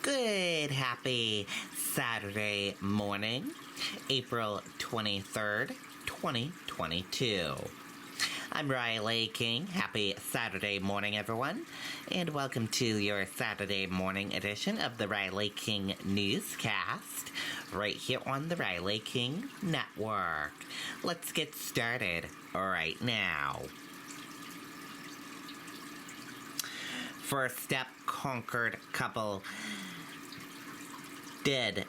Good, happy Saturday morning, April 23rd, 2022. I'm Riley King. Happy Saturday morning, everyone, and welcome to your Saturday morning edition of the Riley King Newscast, right here on the Riley King Network. Let's get started right now. First up, Concord couple dead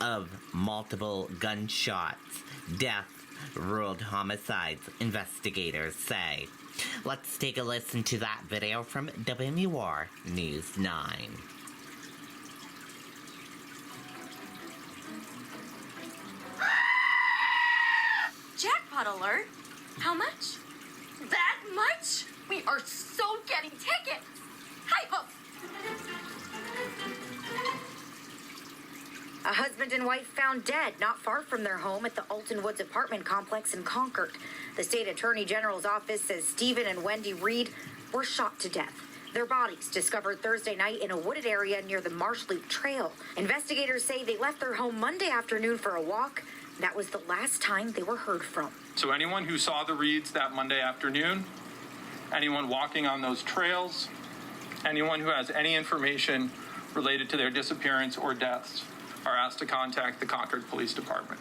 of multiple gunshots. Death ruled homicides, investigators say. Let's take a listen to that video from WMUR News 9. Jackpot alert! How much? That much? We are so getting tickets! Hi, hoof! A husband and wife found dead not far from their home at the Alton Woods apartment complex in Concord. The state attorney general's office says Stephen and Wendy Reed were shot to death. Their bodies discovered Thursday night in a wooded area near the Marsh Loop Trail. Investigators say they left their home Monday afternoon for a walk. That was the last time they were heard from. So anyone who saw the Reeds that Monday afternoon, anyone walking on those trails, anyone who has any information related to their disappearance or deaths are asked to contact the Concord Police Department.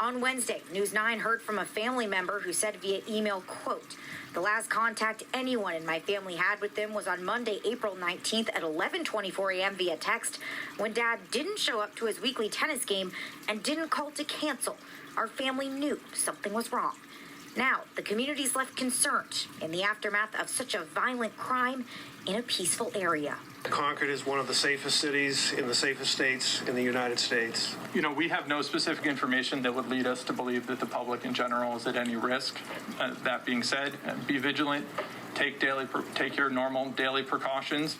On Wednesday, News 9 heard from a family member who said via email, quote, "The last contact anyone in my family had with them was on Monday, April 19th at 11:24 a.m. via text when Dad didn't show up to his weekly tennis game and didn't call to cancel. Our family knew something was wrong." Now, the community's left concerned in the aftermath of such a violent crime in a peaceful area. Concord is one of the safest cities in the safest states in the United States. You know, we have no specific information that would lead us to believe that the public in general is at any risk. That being said, be vigilant, take your normal daily precautions.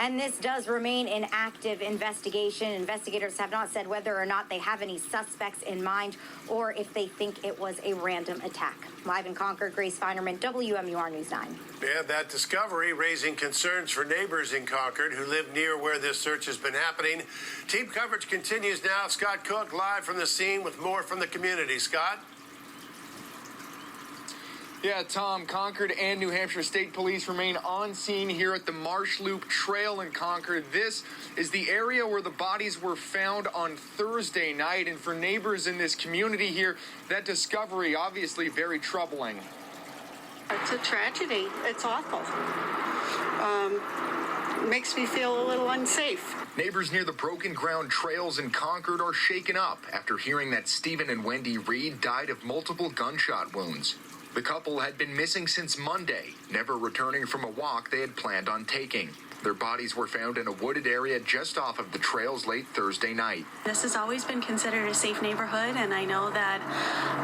And this does remain an active investigation. Investigators have not said whether or not they have any suspects in mind or if they think it was a random attack. Live in Concord, Grace Feinerman, WMUR News 9. Yeah, that discovery raising concerns for neighbors in Concord who live near where this search has been happening. Team coverage continues now. Scott Cook live from the scene with more from the community. Scott? Yeah, Tom, Concord and New Hampshire State Police remain on scene here at the Marsh Loop Trail in Concord. This is the area where the bodies were found on Thursday night. And for neighbors in this community here, that discovery obviously very troubling. It's a tragedy. It's awful. Makes me feel a little unsafe. Neighbors near the Broken Ground Trails in Concord are shaken up after hearing that Stephen and Wendy Reed died of multiple gunshot wounds. The couple had been missing since Monday, never returning from a walk they had planned on taking. Their bodies were found in a wooded area just off of the trails late Thursday night. This has always been considered a safe neighborhood, and I know that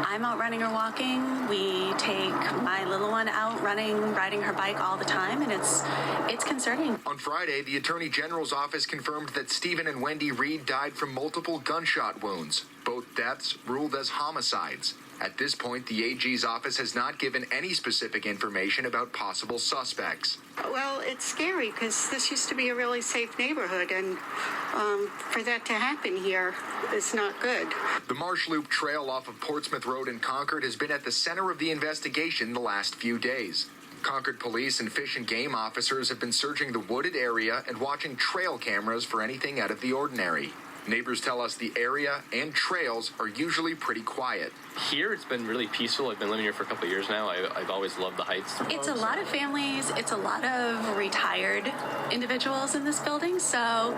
I'm out running or walking. We take my little one out riding her bike all the time, and it's concerning. On Friday, the Attorney General's office confirmed that Stephen and Wendy Reed died from multiple gunshot wounds, both deaths ruled as homicides. At this point, the AG's office has not given any specific information about possible suspects. Well, it's scary because this used to be a really safe neighborhood, and for that to happen here is not good. The Marsh Loop Trail off of Portsmouth Road in Concord has been at the center of the investigation the last few days. Concord police and fish and game officers have been searching the wooded area and watching trail cameras for anything out of the ordinary. Neighbors tell us the area and trails are usually pretty quiet. Here, it's been really peaceful. I've been living here for a couple of years now. I've always loved the heights. It's a lot of families. It's a lot of retired individuals in this building, so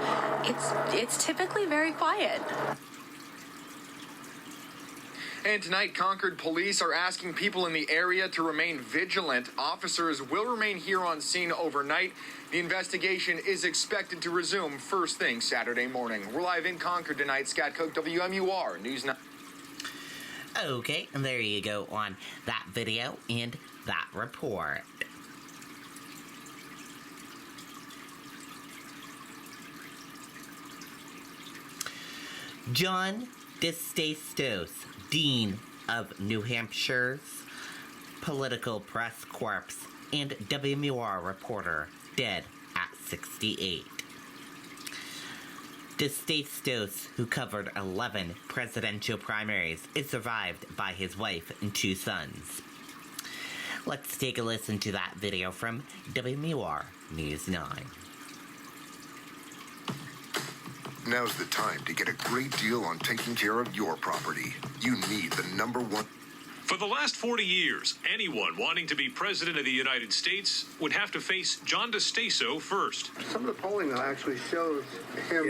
it's typically very quiet. And tonight, Concord police are asking people in the area to remain vigilant. Officers will remain here on scene overnight. The investigation is expected to resume first thing Saturday morning. We're live in Concord tonight. Scott Cook, WMUR News 9. Okay, and there you go on that video and that report. John DeStastos, Dean of New Hampshire's Political Press Corps and WMUR reporter, dead at 68. DeStaisos, who covered 11 presidential primaries, is survived by his wife and 2 sons. Let's take a listen to that video from WMUR News 9. Now's the time to get a great deal on taking care of your property. You need the #1. For the last 40 years, anyone wanting to be president of the United States would have to face John DeStaisos first. Some of the polling actually shows him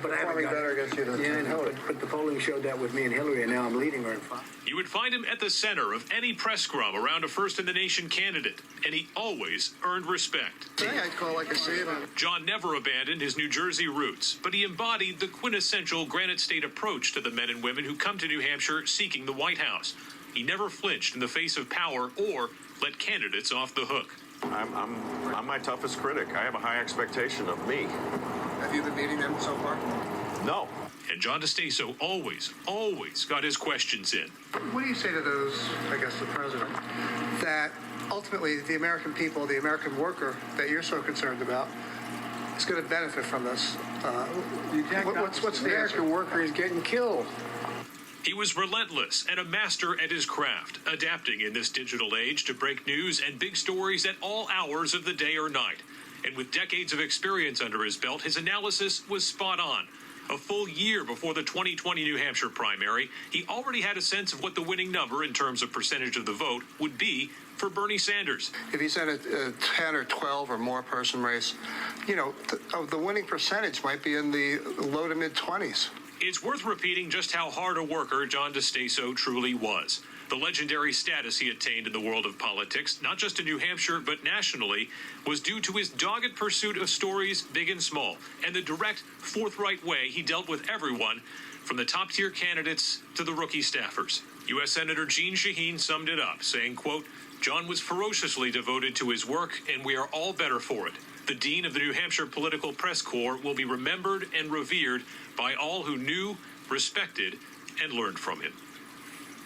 performing better against you than Hillary. But the polling showed that with me and Hillary, and now I'm leading her in 5. You would find him at the center of any press scrum around a first-in-the-nation candidate, and he always earned respect. Today I'd call like I see it. John never abandoned his New Jersey roots, but he embodied the quintessential Granite State approach to the men and women who come to New Hampshire seeking the White House. He never flinched in the face of power or let candidates off the hook. I'm my toughest critic. I have a high expectation of me. Have you been meeting them so far? No. And John DeStaisos always got his questions in. What do you say to those, I guess, the president, that ultimately the American people, the American worker that you're so concerned about, is going to benefit from this? What's the American worker is getting killed? He was relentless and a master at his craft, adapting in this digital age to break news and big stories at all hours of the day or night. And with decades of experience under his belt, his analysis was spot on. A full year before the 2020 New Hampshire primary, he already had a sense of what the winning number in terms of percentage of the vote would be for Bernie Sanders. If he's in a 10 or 12 or more person race, the winning percentage might be in the low to mid 20s. It's worth repeating just how hard a worker John DeStaisos truly was. The legendary status he attained in the world of politics, not just in New Hampshire, but nationally, was due to his dogged pursuit of stories big and small, and the direct, forthright way he dealt with everyone, from the top-tier candidates to the rookie staffers. U.S. Senator Jeanne Shaheen summed it up, saying, quote, "John was ferociously devoted to his work, and we are all better for it. The dean of the New Hampshire Political Press Corps will be remembered and revered by all who knew, respected, and learned from him."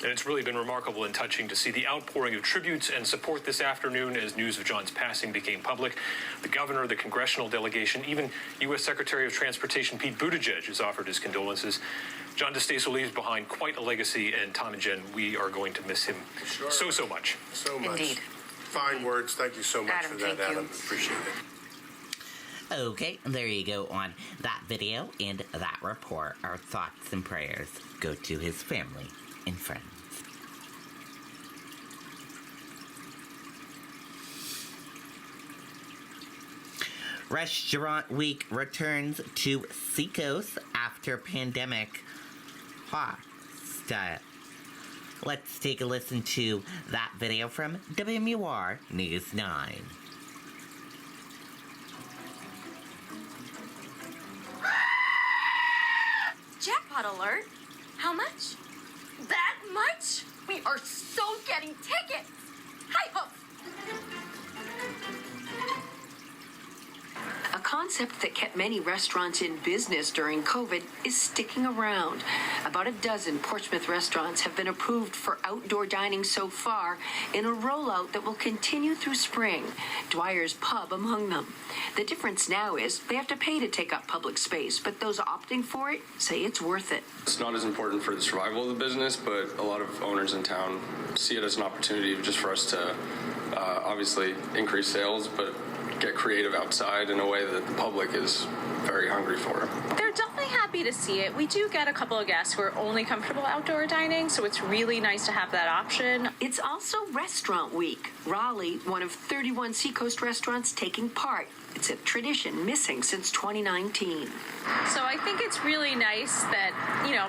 And it's really been remarkable and touching to see the outpouring of tributes and support this afternoon as news of John's passing became public. The governor, the congressional delegation, even U.S. Secretary of Transportation Pete Buttigieg has offered his condolences. John DeStaisos leaves behind quite a legacy, and Tom and Jen, we are going to miss him so much. So much. Indeed. Fine words. Thank you so much Adam, for that, thank you. Adam. Appreciate it. Okay, there you go on that video and that report. Our thoughts and prayers go to his family and friends. Restaurant Week returns to Seacoast after pandemic style. Let's take a listen to that video from WMUR News 9. Jackpot alert! How much? That much? We are so getting tickets! Hi ho! A concept that kept many restaurants in business during COVID is sticking around. About a dozen Portsmouth restaurants have been approved for outdoor dining so far in a rollout that will continue through spring, Dwyer's Pub among them. The difference now is they have to pay to take up public space, but those opting for it say it's worth it. It's not as important for the survival of the business, but a lot of owners in town see it as an opportunity just for us to obviously increase sales, but get creative outside in a way that the public is very hungry for. They're definitely happy to see it. We do get a couple of guests who are only comfortable outdoor dining, so it's really nice to have that option. It's also Restaurant Week. Raleigh, one of 31 Seacoast restaurants taking part. It's a tradition missing since 2019. So I think it's really nice that,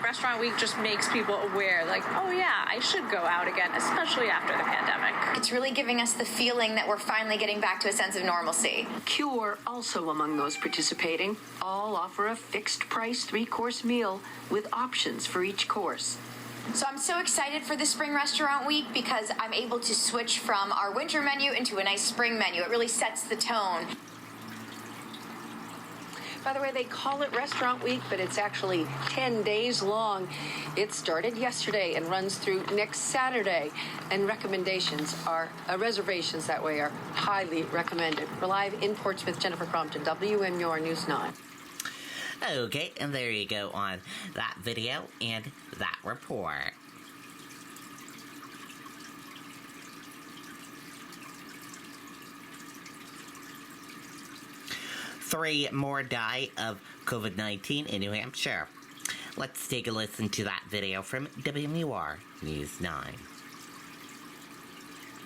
Restaurant Week just makes people aware, like, oh yeah, I should go out again, especially after the pandemic. It's really giving us the feeling that we're finally getting back to a sense of normalcy. Cure, also among those participating, all offer a fixed-price 3-course meal with options for each course. So I'm so excited for the Spring Restaurant Week because I'm able to switch from our winter menu into a nice spring menu. It really sets the tone. By the way, they call it Restaurant Week, but it's actually 10 days long. It started yesterday and runs through next Saturday. And reservations that way are highly recommended. We're live in Portsmouth. Jennifer Crompton, WMUR News 9. Okay, and there you go on that video and that report. Three more die of COVID-19 in New Hampshire. Let's take a listen to that video from WMUR News 9.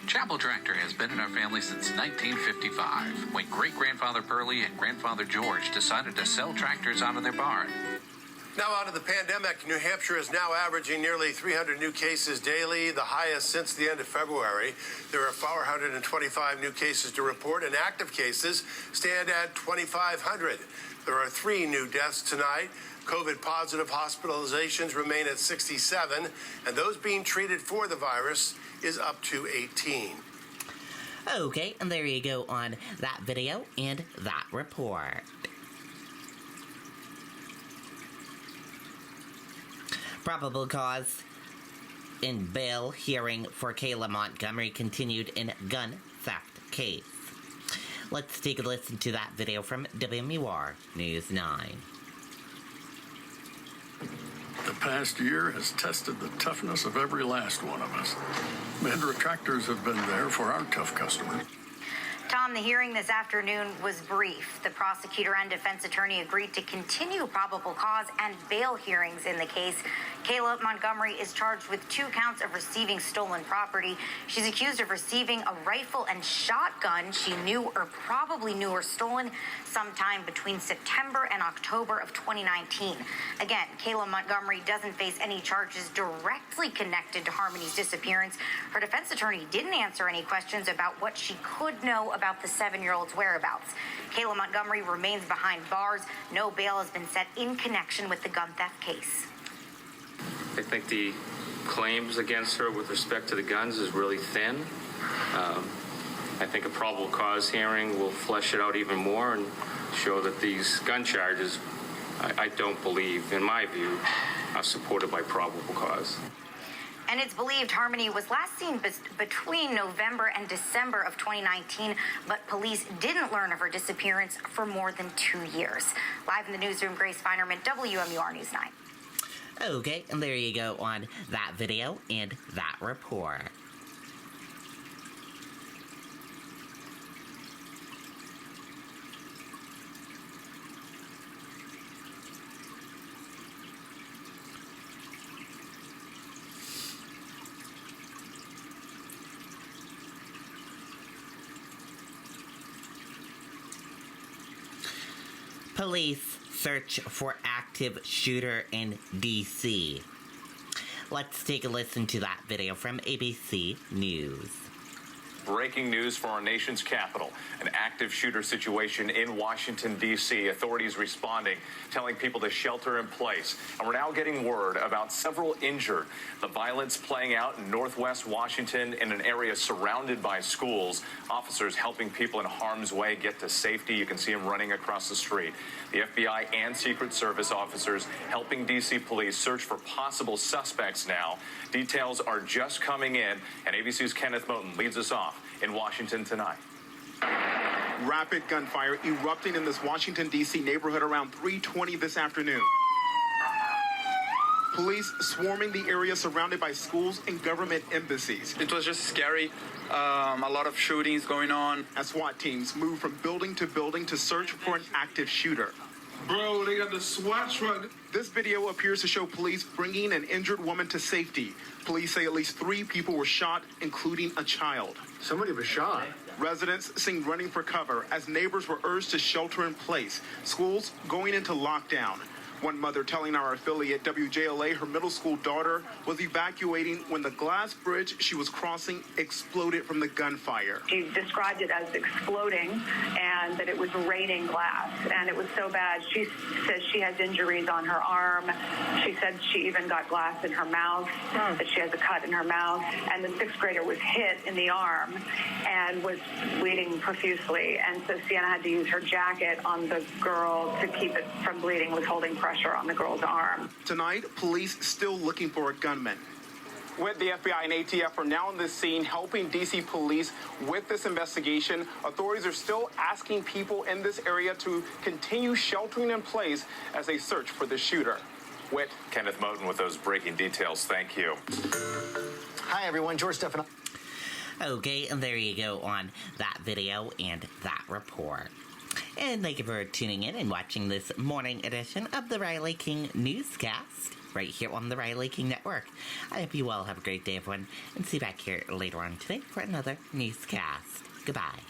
Chapel Tractor has been in our family since 1955, when great-grandfather Pearlie and grandfather George decided to sell tractors out of their barn. Now out of the pandemic, New Hampshire is now averaging nearly 300 new cases daily, the highest since the end of February. There are 425 new cases to report, and active cases stand at 2,500. There are 3 new deaths tonight. COVID-positive hospitalizations remain at 67, and those being treated for the virus is up to 18. Okay, and there you go on that video and that report. Probable cause in bail hearing for Kayla Montgomery continued in gun theft case. Let's take a listen to that video from WMUR News 9. The past year has tested the toughness of every last one of us. Mahindra Tractors have been there for our tough customers. Tom, the hearing this afternoon was brief. The prosecutor and defense attorney agreed to continue probable cause and bail hearings in the case. Kayla Montgomery is charged with 2 counts of receiving stolen property. She's accused of receiving a rifle and shotgun she knew or probably knew were stolen sometime between September and October of 2019. Again, Kayla Montgomery doesn't face any charges directly connected to Harmony's disappearance. Her defense attorney didn't answer any questions about what she could know about the 7-year-old's whereabouts. Kayla Montgomery remains behind bars. No bail has been set in connection with the gun theft case. I think the claims against her with respect to the guns is really thin. I think a probable cause hearing will flesh it out even more and show that these gun charges, I don't believe, in my view, are supported by probable cause. And it's believed Harmony was last seen between November and December of 2019, but police didn't learn of her disappearance for more than 2 years. Live in the newsroom, Grace Feinerman, WMUR News 9. Okay, and there you go on that video and that report. Police search for active shooter in D.C. Let's take a listen to that video from ABC News. Breaking news for our nation's capital. An active shooter situation in Washington, D.C. Authorities responding, telling people to shelter in place. And we're now getting word about several injured. The violence playing out in northwest Washington in an area surrounded by schools. Officers helping people in harm's way get to safety. You can see them running across the street. The FBI and Secret Service officers helping D.C. police search for possible suspects now. Details are just coming in, and ABC's Kenneth Moten leads us off in Washington tonight. Rapid gunfire erupting in this Washington, D.C. neighborhood around 3:20 this afternoon. Police swarming the area surrounded by schools and government embassies. It was just scary. A lot of shootings going on. As SWAT teams move from building to search for an active shooter. Bro, they got the SWAT truck. This video appears to show police bringing an injured woman to safety. Police say at least 3 people were shot, including a child. Somebody was shot. Residents seen running for cover as neighbors were urged to shelter in place. Schools going into lockdown. One mother telling our affiliate WJLA her middle school daughter was evacuating when the glass bridge she was crossing exploded from the gunfire. She described it as exploding and that it was raining glass, and it was so bad. She says she has injuries on her arm. She said she even got glass in her mouth, that she has a cut in her mouth, and the sixth grader was hit in the arm and was bleeding profusely, and so Sienna had to use her jacket on the girl to keep it from bleeding, was holding pressure on the girl's arm. Tonight, police still looking for a gunman. With the FBI and ATF are now on the scene helping D.C. police with this investigation. Authorities are still asking people in this area to continue sheltering in place as they search for the shooter. Whit. Kenneth Moten with those breaking details. Thank you. Hi, everyone. George Stephan. Okay, and there you go on that video and that report. And thank you for tuning in and watching this morning edition of the Riley King Newscast right here on the Riley King Network. I hope you all have a great day, everyone, and see you back here later on today for another newscast. Goodbye.